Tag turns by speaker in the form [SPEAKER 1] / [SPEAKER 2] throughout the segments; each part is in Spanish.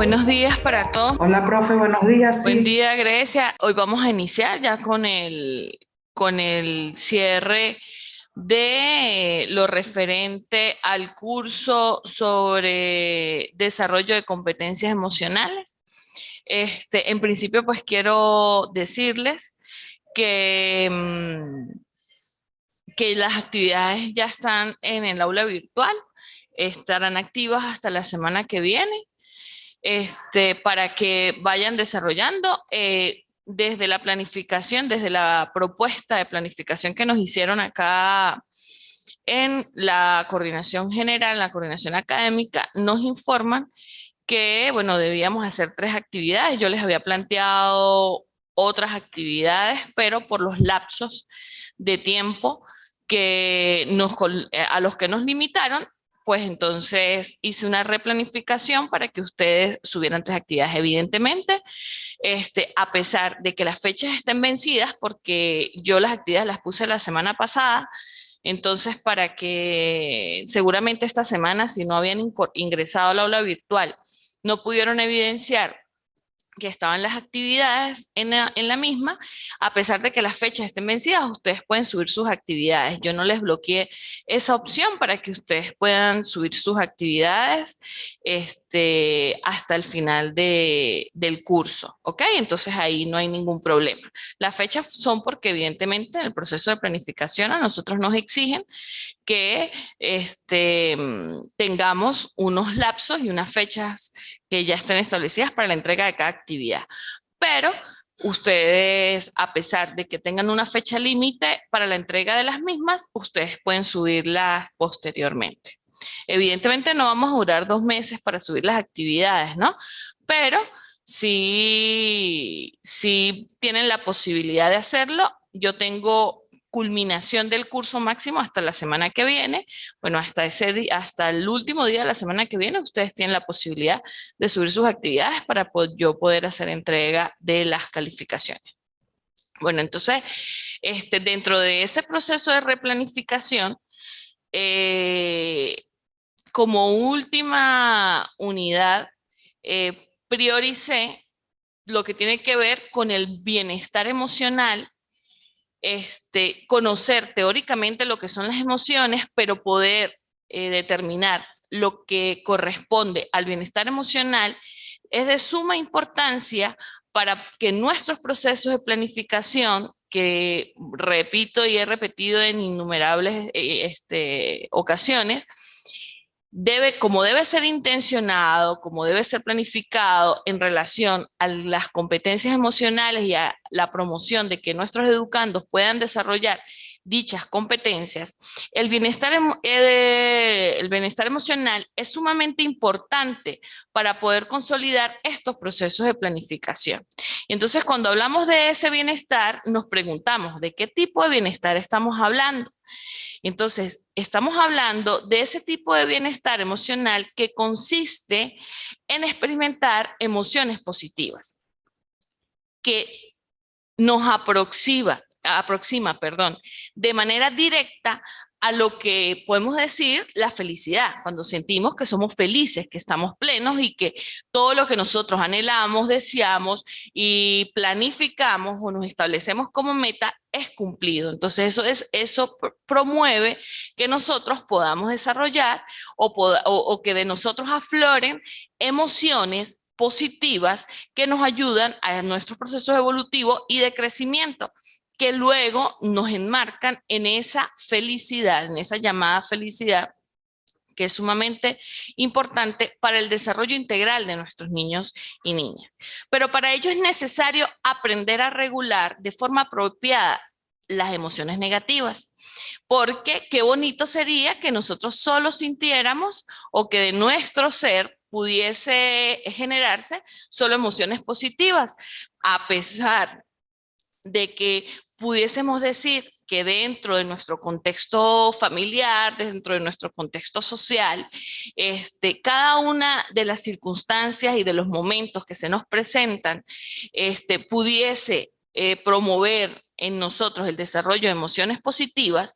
[SPEAKER 1] Buenos días para todos.
[SPEAKER 2] Hola, profe, buenos días.
[SPEAKER 1] Buen
[SPEAKER 2] Sí,
[SPEAKER 1] día, Grecia. Hoy vamos a iniciar ya con el cierre de lo referente al curso sobre desarrollo de competencias emocionales. En principio, pues quiero decirles que, que las actividades ya están en el aula virtual, estarán activas hasta la semana que viene. Para que vayan desarrollando desde la planificación, desde la propuesta de planificación que nos hicieron acá en la coordinación general, la coordinación académica, nos informan que, bueno, debíamos hacer 3 actividades. Yo les había planteado otras actividades, pero por los lapsos de tiempo a los que nos limitaron, pues entonces hice una replanificación para que ustedes subieran 3 actividades. Evidentemente, a pesar de que las fechas estén vencidas, porque yo las actividades las puse la semana pasada, entonces para que seguramente esta semana, si no habían ingresado al aula virtual, no pudieron evidenciar que estaban las actividades en la misma, a pesar de que las fechas estén vencidas, ustedes pueden subir sus actividades. Yo no les bloqueé esa opción para que ustedes puedan subir sus actividades hasta el final del curso, ¿ok? Entonces ahí no hay ningún problema. Las fechas son porque evidentemente en el proceso de planificación a nosotros nos exigen que tengamos unos lapsos y unas fechas que ya estén establecidas para la entrega de cada actividad. Pero ustedes, a pesar de que tengan una fecha límite para la entrega de las mismas, ustedes pueden subirlas posteriormente. Evidentemente no vamos a durar 2 meses para subir las actividades, ¿no? Pero sí tienen la posibilidad de hacerlo. Yo tengo culminación del curso máximo hasta la semana que viene. Bueno, hasta ese día, hasta el último día de la semana que viene, ustedes tienen la posibilidad de subir sus actividades para yo poder hacer entrega de las calificaciones. Bueno, entonces, dentro de ese proceso de replanificación, eh, como última unidad, prioricé lo que tiene que ver con el bienestar emocional, conocer teóricamente lo que son las emociones, pero poder determinar lo que corresponde al bienestar emocional es de suma importancia para que nuestros procesos de planificación, que repito y he repetido en innumerables ocasiones, como debe ser intencionado, como debe ser planificado en relación a las competencias emocionales y a la promoción de que nuestros educandos puedan desarrollar dichas competencias, el bienestar emocional es sumamente importante para poder consolidar estos procesos de planificación. Entonces, cuando hablamos de ese bienestar, nos preguntamos, ¿de qué tipo de bienestar estamos hablando? Entonces, estamos hablando de ese tipo de bienestar emocional que consiste en experimentar emociones positivas, que nos aproxima, de manera directa a lo que podemos decir la felicidad, cuando sentimos que somos felices, que estamos plenos y que todo lo que nosotros anhelamos, deseamos y planificamos o nos establecemos como meta es cumplido. Entonces eso promueve que nosotros podamos desarrollar o que de nosotros afloren emociones positivas que nos ayudan a nuestros procesos evolutivos y de crecimiento, que luego nos enmarcan en esa felicidad, en esa llamada felicidad, que es sumamente importante para el desarrollo integral de nuestros niños y niñas. Pero para ello es necesario aprender a regular de forma apropiada las emociones negativas, porque qué bonito sería que nosotros solo sintiéramos o que de nuestro ser pudiese generarse solo emociones positivas, a pesar de que pudiésemos decir que dentro de nuestro contexto familiar, dentro de nuestro contexto social, cada una de las circunstancias y de los momentos que se nos presentan, pudiese promover en nosotros el desarrollo de emociones positivas,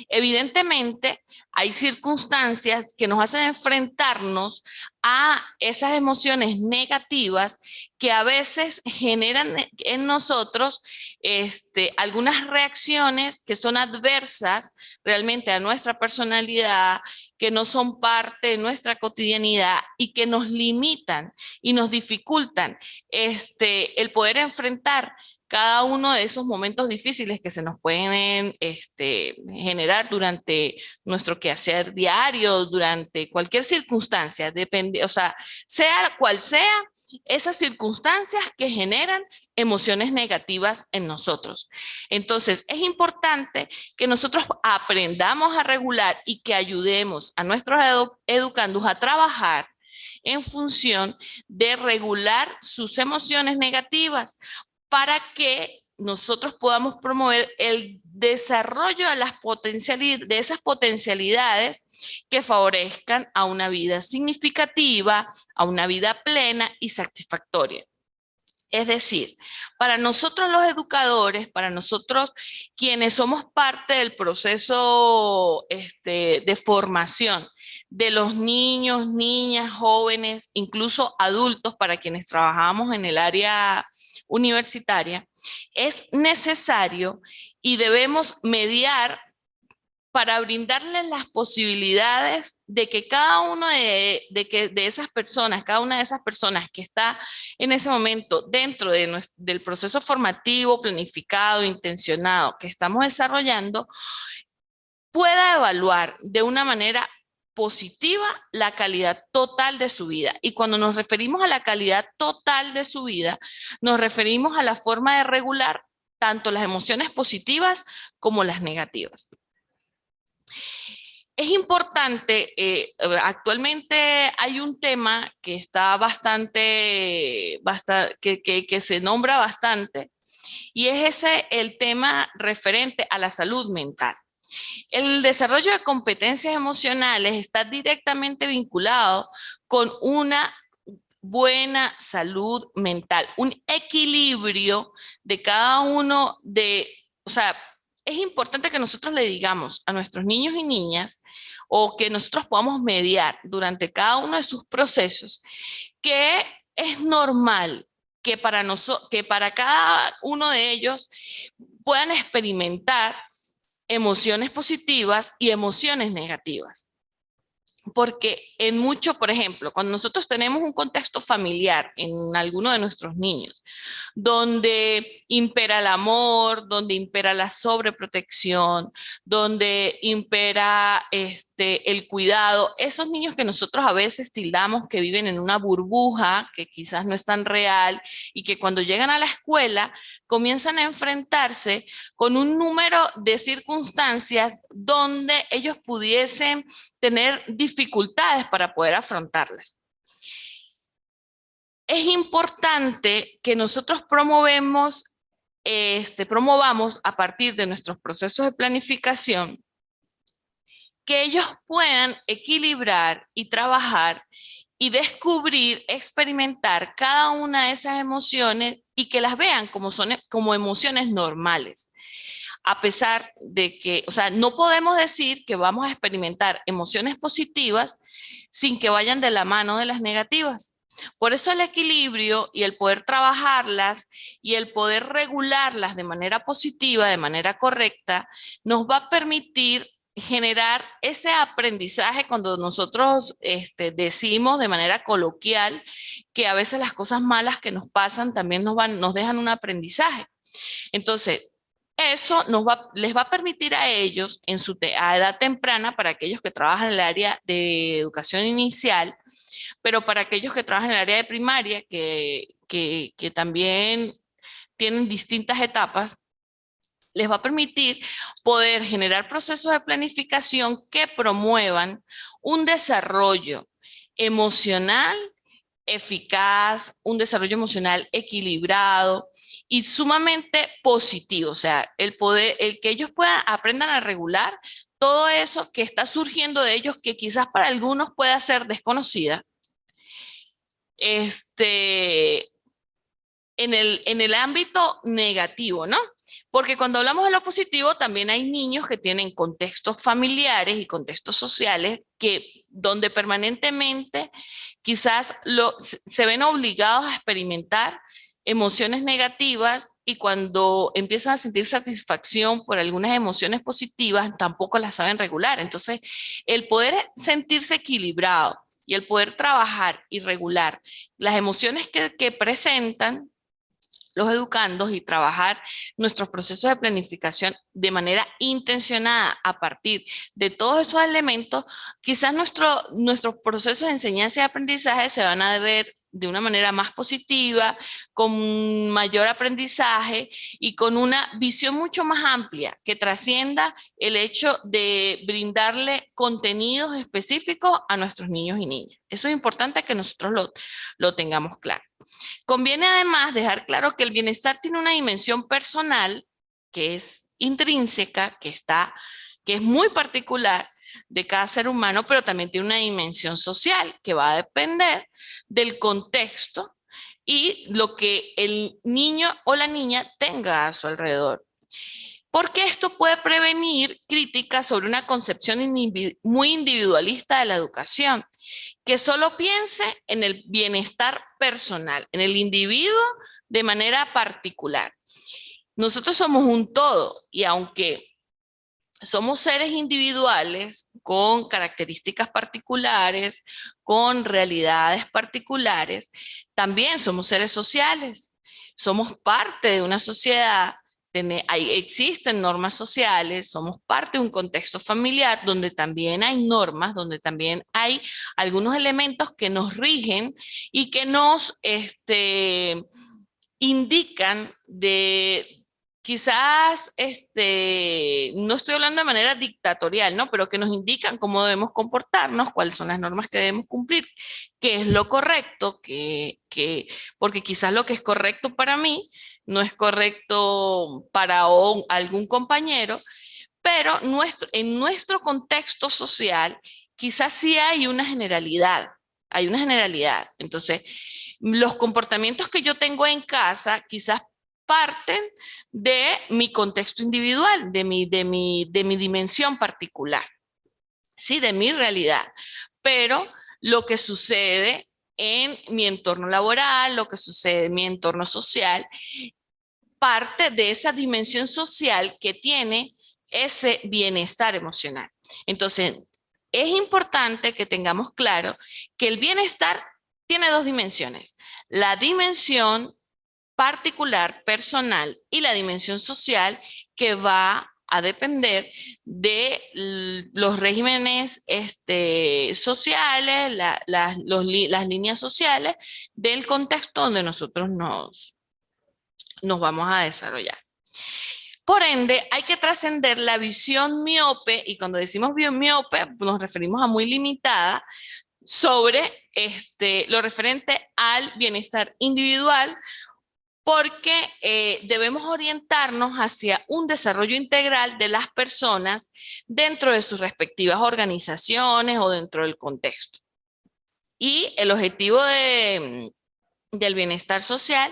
[SPEAKER 1] evidentemente hay circunstancias que nos hacen enfrentarnos a esas emociones negativas que a veces generan en nosotros algunas reacciones que son adversas realmente a nuestra personalidad, que no son parte de nuestra cotidianidad y que nos limitan y nos dificultan el poder enfrentar cada uno de esos momentos difíciles que se nos pueden generar durante nuestro quehacer diario, durante cualquier circunstancia, depende, o sea cual sea, esas circunstancias que generan emociones negativas en nosotros. Entonces, es importante que nosotros aprendamos a regular y que ayudemos a nuestros educandos a trabajar en función de regular sus emociones negativas para que nosotros podamos promover el desarrollo de esas potencialidades que favorezcan a una vida significativa, a una vida plena y satisfactoria. Es decir, para nosotros los educadores, para nosotros quienes somos parte del proceso de formación de los niños, niñas, jóvenes, incluso adultos, para quienes trabajamos en el área universitaria, es necesario y debemos mediar para brindarles las posibilidades de que cada uno de esas personas, cada una de esas personas que está en ese momento dentro del proceso formativo, planificado, intencionado que estamos desarrollando, pueda evaluar de una manera positiva la calidad total de su vida. Y cuando nos referimos a la calidad total de su vida, nos referimos a la forma de regular tanto las emociones positivas como las negativas. Es importante, actualmente hay un tema que está que se nombra bastante, y es el tema referente a la salud mental. El desarrollo de competencias emocionales está directamente vinculado con una buena salud mental, un equilibrio de cada uno o sea, es importante que nosotros le digamos a nuestros niños y niñas o que nosotros podamos mediar durante cada uno de sus procesos que es normal que para cada uno de ellos puedan experimentar emociones positivas y emociones negativas. Porque por ejemplo, cuando nosotros tenemos un contexto familiar en alguno de nuestros niños, donde impera el amor, donde impera la sobreprotección, donde impera el cuidado, esos niños que nosotros a veces tildamos que viven en una burbuja, que quizás no es tan real, y que cuando llegan a la escuela comienzan a enfrentarse con un número de circunstancias donde ellos pudiesen tener dificultades para poder afrontarlas. Es importante que nosotros promovamos a partir de nuestros procesos de planificación que ellos puedan equilibrar y trabajar y descubrir, experimentar cada una de esas emociones y que las vean como emociones normales. A pesar de que, o sea, no podemos decir que vamos a experimentar emociones positivas sin que vayan de la mano de las negativas. Por eso el equilibrio y el poder trabajarlas y el poder regularlas de manera positiva, de manera correcta, nos va a permitir generar ese aprendizaje cuando nosotros decimos de manera coloquial que a veces las cosas malas que nos pasan también nos dejan un aprendizaje. Entonces, eso les va a permitir a ellos a edad temprana, para aquellos que trabajan en el área de educación inicial, pero para aquellos que trabajan en el área de primaria, que también tienen distintas etapas, les va a permitir poder generar procesos de planificación que promuevan un desarrollo emocional eficaz, un desarrollo emocional equilibrado y sumamente positivo. O sea, el que ellos aprendan a regular todo eso que está surgiendo de ellos, que quizás para algunos pueda ser desconocida, en el ámbito negativo, ¿no? Porque cuando hablamos de lo positivo, también hay niños que tienen contextos familiares y contextos sociales donde permanentemente quizás se ven obligados a experimentar emociones negativas y cuando empiezan a sentir satisfacción por algunas emociones positivas, tampoco las saben regular. Entonces, el poder sentirse equilibrado y el poder trabajar y regular las emociones que presentan los educandos y trabajar nuestros procesos de planificación de manera intencionada a partir de todos esos elementos, quizás nuestros procesos de enseñanza y aprendizaje se van a ver de una manera más positiva, con mayor aprendizaje y con una visión mucho más amplia que trascienda el hecho de brindarle contenidos específicos a nuestros niños y niñas. Eso es importante que nosotros lo tengamos claro. Conviene además dejar claro que el bienestar tiene una dimensión personal que es intrínseca, que es muy particular de cada ser humano, pero también tiene una dimensión social que va a depender del contexto y lo que el niño o la niña tenga a su alrededor. Porque esto puede prevenir críticas sobre una concepción muy individualista de la educación, que solo piense en el bienestar personal, en el individuo de manera particular. Nosotros somos un todo y aunque somos seres individuales con características particulares, con realidades particulares, también somos seres sociales. Somos parte de una sociedad, existen normas sociales, somos parte de un contexto familiar donde también hay normas, donde también hay algunos elementos que nos rigen y que nos indican de quizás, no estoy hablando de manera dictatorial, ¿no? Pero que nos indican cómo debemos comportarnos, cuáles son las normas que debemos cumplir, qué es lo correcto, porque quizás lo que es correcto para mí no es correcto para algún compañero, pero en nuestro contexto social quizás sí hay una generalidad, hay una generalidad. Entonces, los comportamientos que yo tengo en casa quizás parten de mi contexto individual, de mi dimensión particular, ¿sí? De mi realidad. Pero lo que sucede en mi entorno laboral, lo que sucede en mi entorno social, parte de esa dimensión social que tiene ese bienestar emocional. Entonces, es importante que tengamos claro que el bienestar tiene dos dimensiones. La dimensión particular, personal, y la dimensión social que va a depender de los regímenes sociales, las líneas sociales del contexto donde nosotros nos vamos a desarrollar. Por ende, hay que trascender la visión miope, y cuando decimos miope nos referimos a muy limitada, sobre lo referente al bienestar individual, porque debemos orientarnos hacia un desarrollo integral de las personas dentro de sus respectivas organizaciones o dentro del contexto. Y el objetivo del bienestar social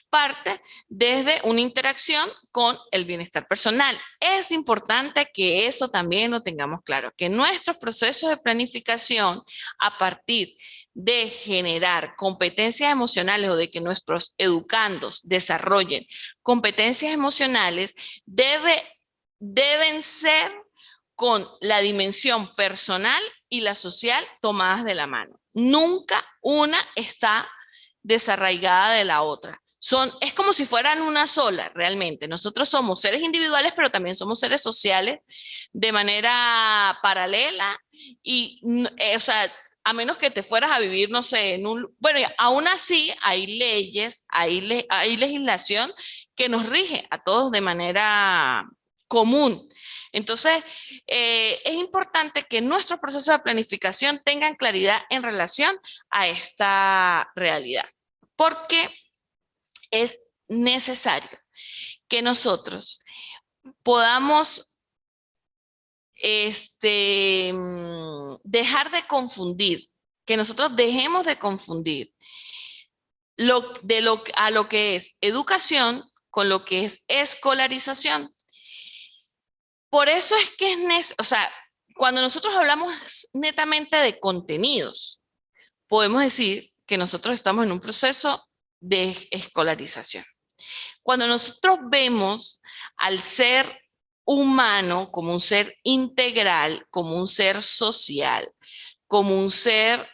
[SPEAKER 1] parte desde una interacción con el bienestar personal. Es importante que eso también lo tengamos claro, que nuestros procesos de planificación a partir de generar competencias emocionales o de que nuestros educandos desarrollen competencias emocionales deben ser con la dimensión personal y la social tomadas de la mano. Nunca una está desarraigada de la otra. Es como si fueran una sola, realmente. Nosotros somos seres individuales, pero también somos seres sociales de manera paralela y, o sea, a menos que te fueras a vivir, no sé, bueno, aún así hay leyes, hay legislación que nos rige a todos de manera común. Entonces, es importante que nuestros procesos de planificación tengan claridad en relación a esta realidad, porque es necesario que nosotros podamos dejar de confundir, que nosotros dejemos de confundir a lo que es educación con lo que es escolarización. Por eso es que o sea, cuando nosotros hablamos netamente de contenidos, podemos decir que nosotros estamos en un proceso de escolarización. Cuando nosotros vemos al ser humano como un ser integral, como un ser social, como un ser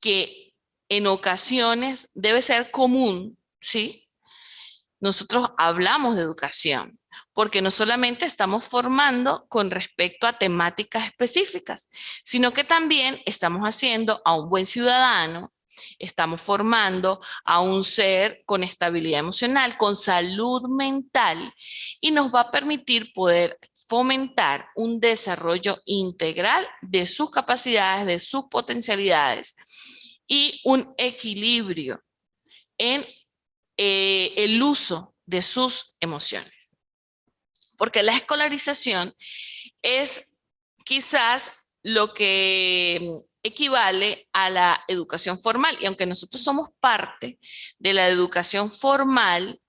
[SPEAKER 1] que en ocasiones debe ser común, ¿sí? Nosotros hablamos de educación, porque no solamente estamos formando con respecto a temáticas específicas, sino que también estamos haciendo a un buen ciudadano, estamos formando a un ser con estabilidad emocional, con salud mental, y nos va a permitir poder fomentar un desarrollo integral de sus capacidades, de sus potencialidades y un equilibrio en el uso de sus emociones. Porque la escolarización es quizás lo que equivale a la educación formal. Y aunque nosotros somos parte de la educación formal,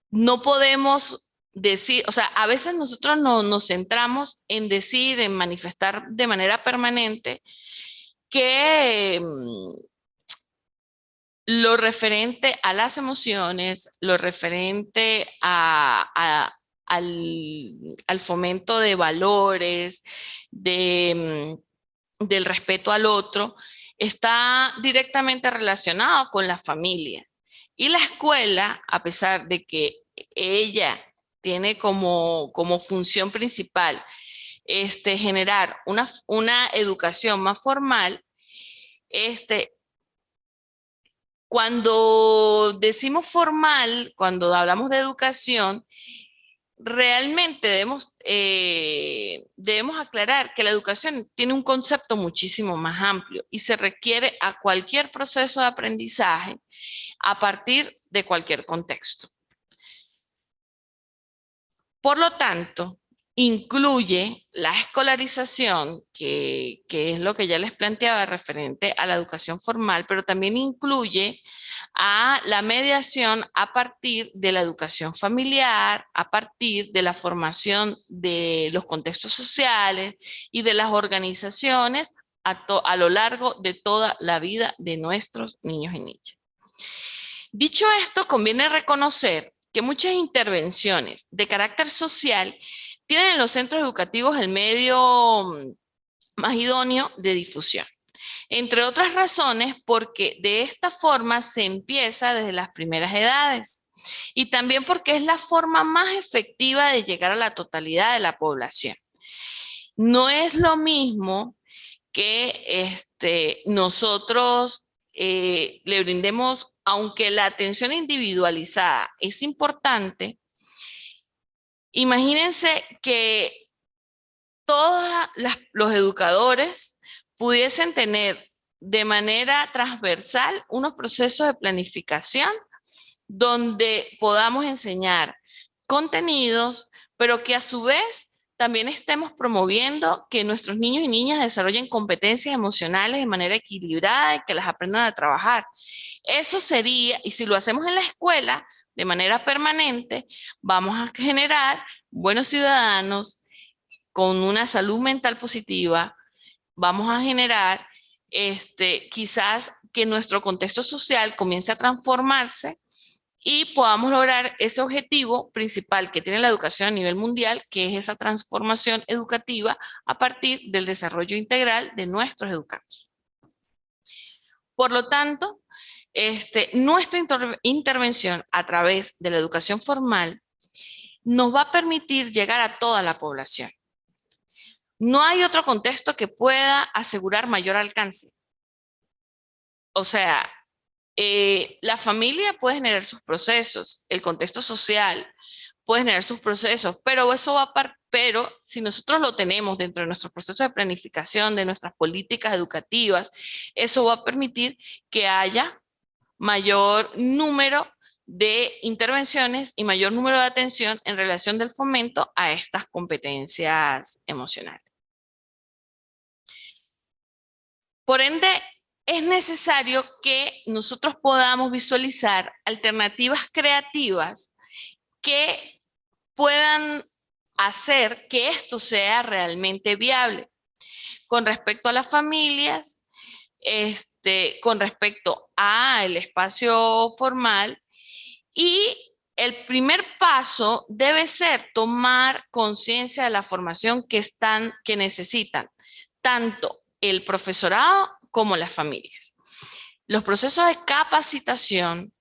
[SPEAKER 1] no podemos decir, o sea, a veces nosotros nos centramos en decir, en manifestar de manera permanente que lo referente a las emociones, lo referente al fomento de valores, del respeto al otro, está directamente relacionado con la familia. Y la escuela, a pesar de que ella tiene como función principal generar una educación más formal, cuando decimos formal, cuando hablamos de educación, realmente debemos aclarar que la educación tiene un concepto muchísimo más amplio y se requiere a cualquier proceso de aprendizaje a partir de cualquier contexto. Por lo tanto, incluye la escolarización, que es lo que ya les planteaba referente a la educación formal, pero también incluye a la mediación a partir de la educación familiar, a partir de la formación de los contextos sociales y de las organizaciones a lo largo de toda la vida de nuestros niños y niñas. Dicho esto, conviene reconocer que muchas intervenciones de carácter social tienen en los centros educativos el medio más idóneo de difusión. Entre otras razones, porque de esta forma se empieza desde las primeras edades y también porque es la forma más efectiva de llegar a la totalidad de la población. No es lo mismo que nosotros le brindemos, aunque la atención individualizada es importante, imagínense que todos los educadores pudiesen tener de manera transversal unos procesos de planificación donde podamos enseñar contenidos, pero que a su vez también estemos promoviendo que nuestros niños y niñas desarrollen competencias emocionales de manera equilibrada y que las aprendan a trabajar. Eso sería, y si lo hacemos en la escuela de manera permanente, vamos a generar buenos ciudadanos con una salud mental positiva, vamos a generar quizás que nuestro contexto social comience a transformarse y podamos lograr ese objetivo principal que tiene la educación a nivel mundial, que es esa transformación educativa a partir del desarrollo integral de nuestros educandos. Por lo tanto, nuestra intervención a través de la educación formal nos va a permitir llegar a toda la población. No hay otro contexto que pueda asegurar mayor alcance. O sea, la familia puede generar sus procesos, el contexto social puede generar sus procesos, pero pero si nosotros lo tenemos dentro de nuestros procesos de planificación, de nuestras políticas educativas, eso va a permitir que haya mayor número de intervenciones y mayor número de atención en relación del fomento a estas competencias emocionales. Por ende, es necesario que nosotros podamos visualizar alternativas creativas que puedan hacer que esto sea realmente viable. Con respecto a las familias, con respecto al espacio formal, y el primer paso debe ser tomar conciencia de la formación que necesitan tanto el profesorado como las familias. Los procesos de capacitación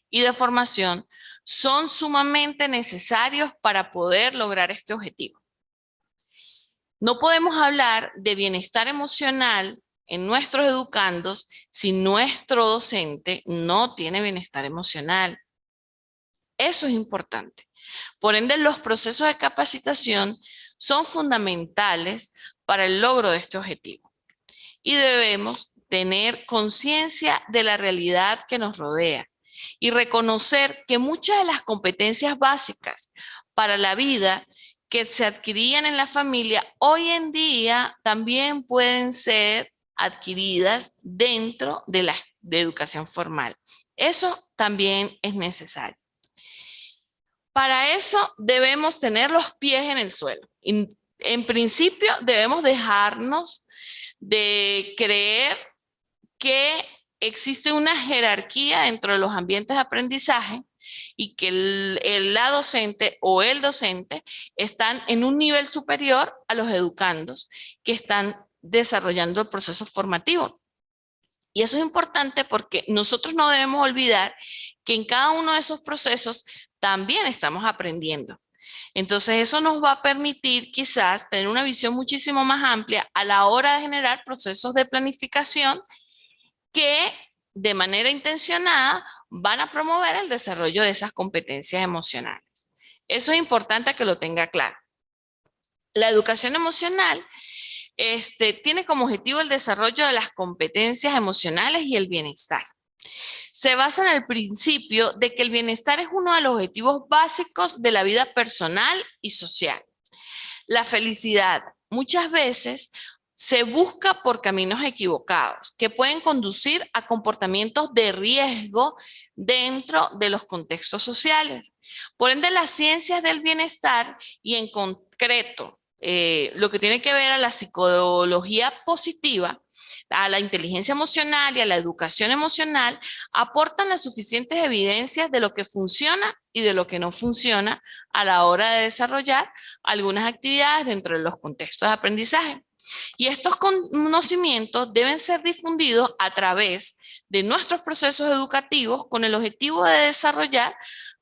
[SPEAKER 1] y de formación son sumamente necesarios para poder lograr este objetivo. No podemos hablar de bienestar emocional en nuestros educandos si nuestro docente no tiene bienestar emocional. Eso es importante. Por ende, los procesos de capacitación son fundamentales para el logro de este objetivo. Y debemos tener conciencia de la realidad que nos rodea y reconocer que muchas de las competencias básicas para la vida que se adquirían en la familia, hoy en día también pueden ser adquiridas dentro de la educación formal. Eso también es necesario. Para eso debemos tener los pies en el suelo. En principio debemos dejarnos de creer que existe una jerarquía dentro de los ambientes de aprendizaje y que la docente o el docente están en un nivel superior a los educandos que están desarrollando el proceso formativo. Y eso es importante porque nosotros no debemos olvidar que en cada uno de esos procesos también estamos aprendiendo. Entonces eso nos va a permitir quizás tener una visión muchísimo más amplia a la hora de generar procesos de planificación que de manera intencionada van a promover el desarrollo de esas competencias emocionales. Eso es importante que lo tenga claro. La educación emocional tiene como objetivo el desarrollo de las competencias emocionales y el bienestar. Se basa en el principio de que el bienestar es uno de los objetivos básicos de la vida personal y social. La felicidad muchas veces se busca por caminos equivocados que pueden conducir a comportamientos de riesgo dentro de los contextos sociales. Por ende, las ciencias del bienestar y en concreto lo que tiene que ver a la psicología positiva, a la inteligencia emocional y a la educación emocional, aportan las suficientes evidencias de lo que funciona y de lo que no funciona a la hora de desarrollar algunas actividades dentro de los contextos de aprendizaje. Y estos conocimientos deben ser difundidos a través de nuestros procesos educativos con el objetivo de desarrollar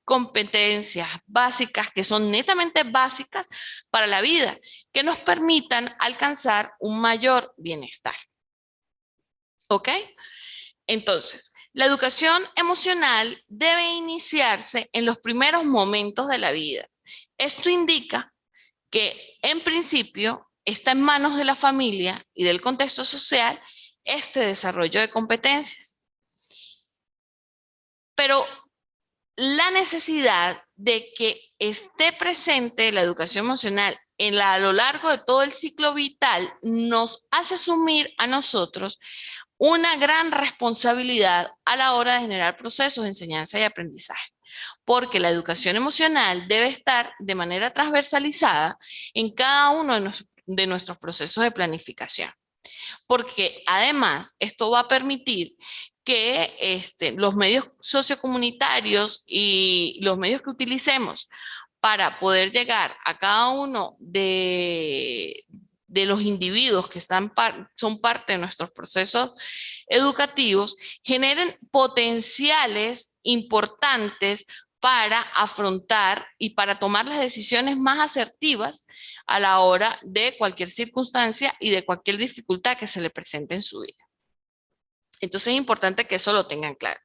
[SPEAKER 1] competencias básicas que son netamente básicas para la vida, que nos permitan alcanzar un mayor bienestar. ¿Ok? Entonces, la educación emocional debe iniciarse en los primeros momentos de la vida. Esto indica que, en principio, está en manos de la familia y del contexto social este desarrollo de competencias. Pero la necesidad de que esté presente la educación emocional a lo largo de todo el ciclo vital nos hace asumir a nosotros una gran responsabilidad a la hora de generar procesos de enseñanza y aprendizaje, porque la educación emocional debe estar de manera transversalizada en cada uno de nuestros procesos de planificación, porque además esto va a permitir que los medios sociocomunitarios y los medios que utilicemos para poder llegar a cada uno de los individuos que son parte de nuestros procesos educativos, generen potenciales importantes para afrontar y para tomar las decisiones más asertivas a la hora de cualquier circunstancia y de cualquier dificultad que se le presente en su vida. Entonces es importante que eso lo tengan claro.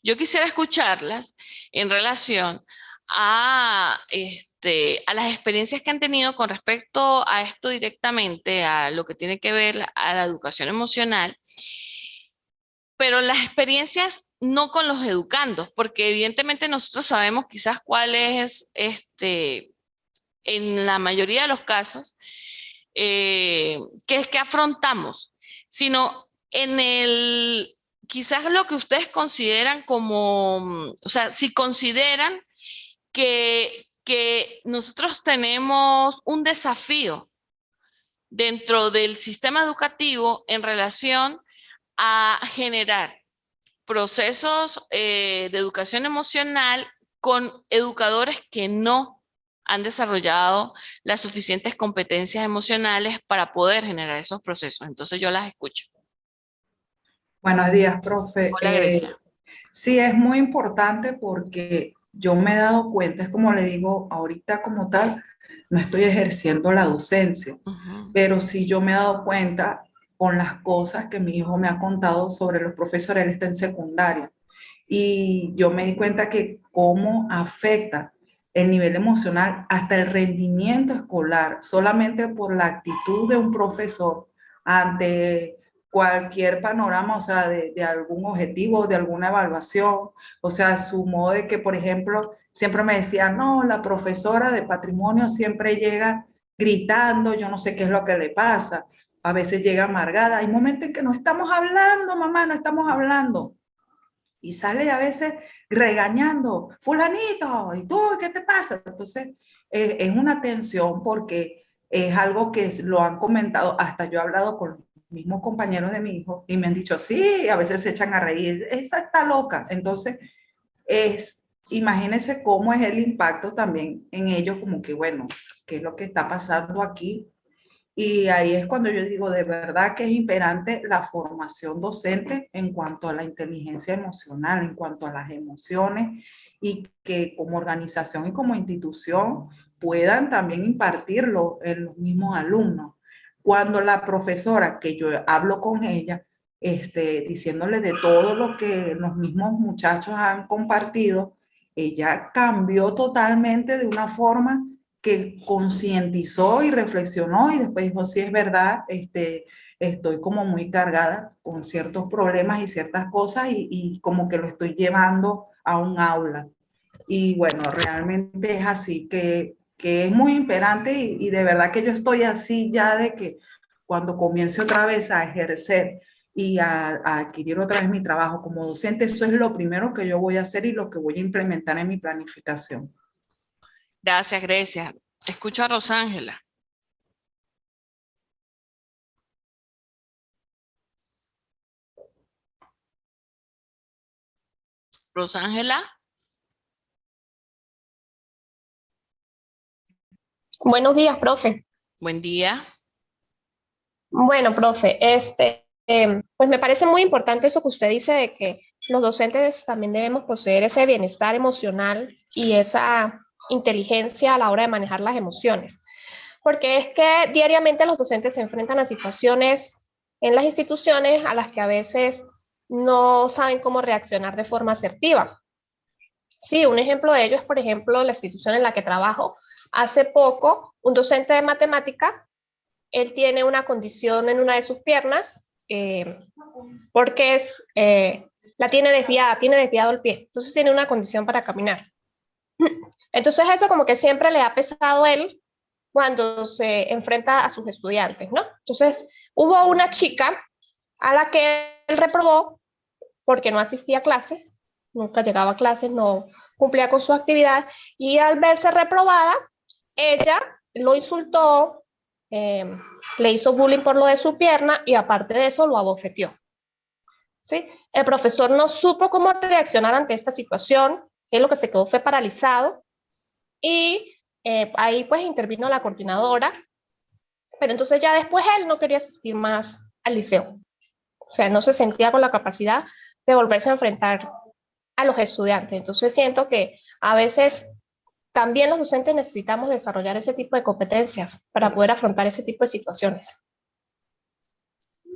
[SPEAKER 1] Yo quisiera escucharlas en relación a las experiencias que han tenido con respecto a esto directamente, a lo que tiene que ver a la educación emocional, pero las experiencias no con los educandos, porque evidentemente nosotros sabemos quizás cuál es, en la mayoría de los casos, qué es que afrontamos, sino en el, quizás lo que ustedes consideran como, o sea, si consideran que nosotros tenemos un desafío dentro del sistema educativo en relación a generar procesos de educación emocional con educadores que no han desarrollado las suficientes competencias emocionales para poder generar esos procesos. Entonces yo las escucho.
[SPEAKER 2] Buenos días, profe.
[SPEAKER 1] Hola, Grecia.
[SPEAKER 2] Sí, es muy importante porque yo me he dado cuenta, es como le digo, ahorita como tal, no estoy ejerciendo la docencia,
[SPEAKER 1] Ujú.
[SPEAKER 2] pero sí yo me he dado cuenta con las cosas que mi hijo me ha contado sobre los profesores, él está en secundaria, y yo me di cuenta que cómo afecta el nivel emocional hasta el rendimiento escolar, solamente por la actitud de un profesor ante cualquier panorama, o sea, de algún objetivo, de alguna evaluación, o sea, su modo de que, por ejemplo, siempre me decía, no, la profesora de patrimonio siempre llega gritando, yo no sé qué es lo que le pasa, a veces llega amargada, hay momentos en que no estamos hablando, mamá, no estamos hablando, y sale a veces regañando, fulanito, ¿y tú qué te pasa? Entonces, es una tensión porque es algo que lo han comentado, hasta yo he hablado con los mismos compañeros de mi hijo y me han dicho, sí, a veces se echan a reír, esa está loca. Entonces, imagínense cómo es el impacto también en ellos, como que, bueno, ¿qué es lo que está pasando aquí? Y ahí es cuando yo digo, de verdad que es imperante la formación docente en cuanto a la inteligencia emocional, en cuanto a las emociones, y que como organización y como institución puedan también impartirlo en los mismos alumnos. Cuando la profesora, que yo hablo con ella, diciéndole de todo lo que los mismos muchachos han compartido, ella cambió totalmente de una forma que concientizó y reflexionó y después dijo, sí es verdad, estoy como muy cargada con ciertos problemas y ciertas cosas y como que lo estoy llevando a un aula. Y bueno, realmente es así, que es muy imperante y de verdad que yo estoy así ya de que cuando comience otra vez a ejercer y a adquirir otra vez mi trabajo como docente, eso es lo primero que yo voy a hacer y lo que voy a implementar en mi planificación.
[SPEAKER 1] Gracias, Grecia. Escucho a Rosángela. Rosángela,
[SPEAKER 3] Buenos días, profe.
[SPEAKER 1] buen día.
[SPEAKER 3] Bueno, profe, pues me parece muy importante eso que usted dice de que los docentes también debemos poseer ese bienestar emocional y esa inteligencia a la hora de manejar las emociones, porque es que diariamente los docentes se enfrentan a situaciones en las instituciones a las que a veces no saben cómo reaccionar de forma asertiva. Sí, un ejemplo de ello es, por ejemplo, la institución en la que trabajo. Hace poco, un docente de matemática él tiene una condición en una de sus piernas porque la tiene desviado el pie, entonces tiene una condición para caminar. Entonces eso como que siempre le ha pesado a él cuando se enfrenta a sus estudiantes, ¿no? Entonces hubo una chica a la que él reprobó porque no asistía a clases, nunca llegaba a clases, no cumplía con su actividad y al verse reprobada, ella lo insultó, eh, le hizo bullying por lo de su pierna y aparte de eso lo abofeteó. ¿Sí? El profesor no supo cómo reaccionar ante esta situación, él lo que se quedó fue paralizado y ahí pues intervino la coordinadora, pero entonces ya después él no quería asistir más al liceo, o sea, no se sentía con la capacidad de volverse a enfrentar a los estudiantes. Entonces siento que a veces también los docentes necesitamos desarrollar ese tipo de competencias para poder afrontar ese tipo de situaciones.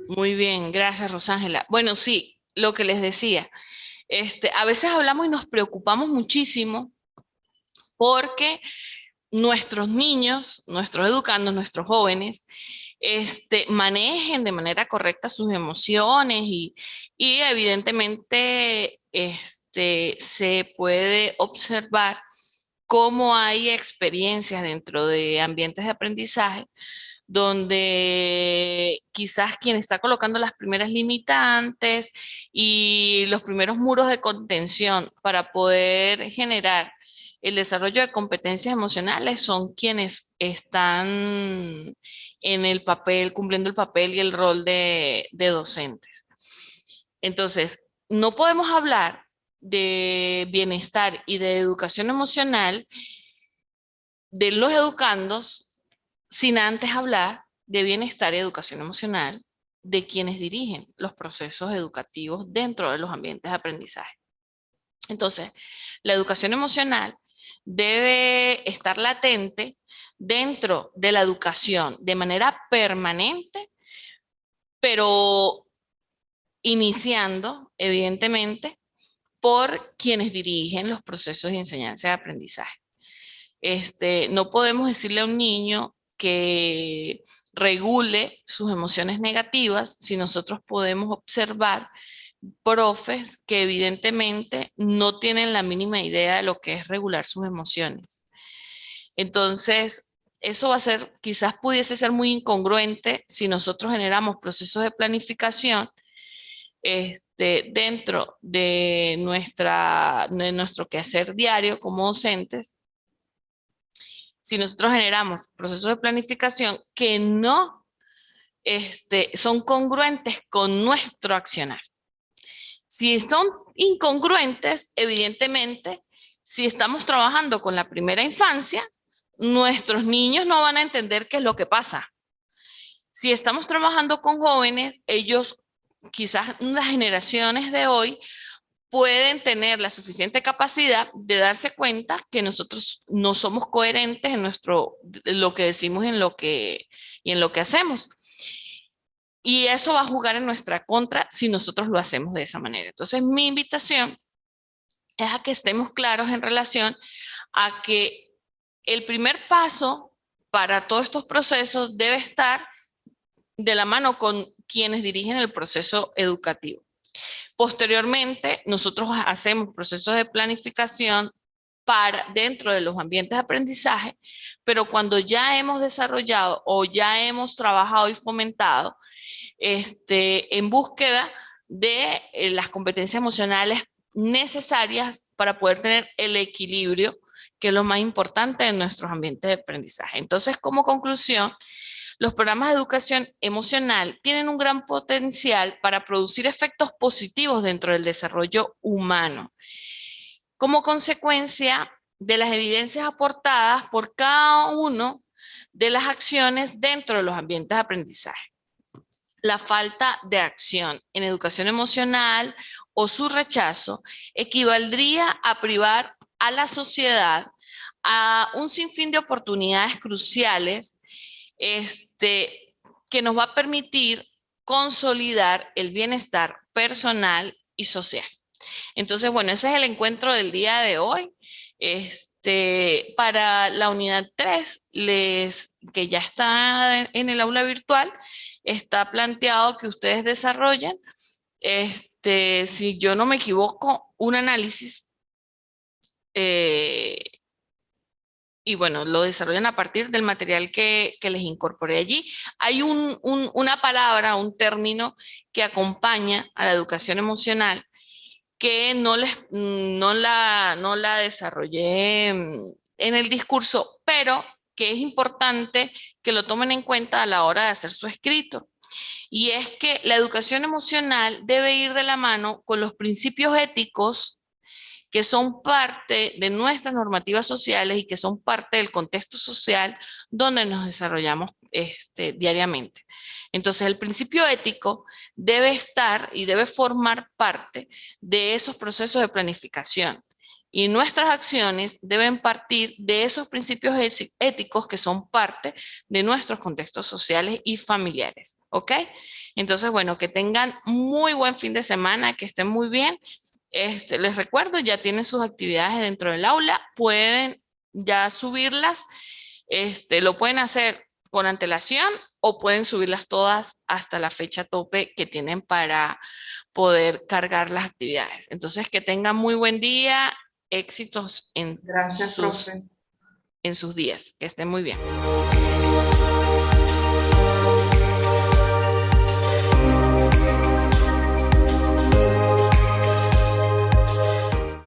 [SPEAKER 1] Muy bien, gracias, Rosángela. Bueno, sí, lo que les decía, a veces hablamos y nos preocupamos muchísimo porque nuestros niños, nuestros educandos, nuestros jóvenes, manejen de manera correcta sus emociones y evidentemente se puede observar cómo hay experiencias dentro de ambientes de aprendizaje donde quizás quien está colocando las primeras limitantes y los primeros muros de contención para poder generar el desarrollo de competencias emocionales son quienes están en el papel, cumpliendo el papel y el rol de docentes. Entonces, no podemos hablar de bienestar y de educación emocional de los educandos sin antes hablar de bienestar y educación emocional de quienes dirigen los procesos educativos dentro de los ambientes de aprendizaje. Entonces, la educación emocional debe estar latente dentro de la educación de manera permanente, pero iniciando, evidentemente, por quienes dirigen los procesos de enseñanza y aprendizaje. No podemos decirle a un niño que regule sus emociones negativas si nosotros podemos observar profes que evidentemente no tienen la mínima idea de lo que es regular sus emociones. Entonces, eso va a ser, quizás pudiese ser muy incongruente si nosotros generamos procesos de planificación dentro de nuestro quehacer diario como docentes, si nosotros generamos procesos de planificación que no son congruentes con nuestro accionar. Si son incongruentes, evidentemente, si estamos trabajando con la primera infancia, nuestros niños no van a entender qué es lo que pasa. Si estamos trabajando con jóvenes, ellos, quizás las generaciones de hoy, pueden tener la suficiente capacidad de darse cuenta que nosotros no somos coherentes en lo que decimos y en lo que hacemos. Y eso va a jugar en nuestra contra si nosotros lo hacemos de esa manera. Entonces, mi invitación es a que estemos claros en relación a que el primer paso para todos estos procesos debe estar de la mano con quienes dirigen el proceso educativo. Posteriormente, nosotros hacemos procesos de planificación dentro de los ambientes de aprendizaje, pero cuando ya hemos desarrollado o ya hemos trabajado y fomentado en búsqueda de las competencias emocionales necesarias para poder tener el equilibrio, que es lo más importante en nuestros ambientes de aprendizaje. Entonces, como conclusión, los programas de educación emocional tienen un gran potencial para producir efectos positivos dentro del desarrollo humano, como consecuencia de las evidencias aportadas por cada uno de las acciones dentro de los ambientes de aprendizaje. La falta de acción en educación emocional o su rechazo equivaldría a privar a la sociedad a un sinfín de oportunidades cruciales que nos va a permitir consolidar el bienestar personal y social. Entonces, bueno, ese es el encuentro del día de hoy. Para la unidad 3, que ya está en el aula virtual, está planteado que ustedes desarrollen, si yo no me equivoco, un análisis y bueno, lo desarrollan a partir del material que les incorporé allí. Hay una palabra, un término que acompaña a la educación emocional que no la desarrollé en el discurso, pero que es importante que lo tomen en cuenta a la hora de hacer su escrito. Y es que la educación emocional debe ir de la mano con los principios éticos que son parte de nuestras normativas sociales y que son parte del contexto social donde nos desarrollamos diariamente. Entonces, el principio ético debe estar y debe formar parte de esos procesos de planificación. Y nuestras acciones deben partir de esos principios éticos que son parte de nuestros contextos sociales y familiares. ¿Ok? Entonces, bueno, que tengan muy buen fin de semana, que estén muy bien. Les recuerdo, ya tienen sus actividades dentro del aula, pueden ya subirlas, lo pueden hacer con antelación o pueden subirlas todas hasta la fecha tope que tienen para poder cargar las actividades. Entonces, que tengan muy buen día, éxitos
[SPEAKER 2] Gracias, profe.
[SPEAKER 1] en sus días, que estén muy bien.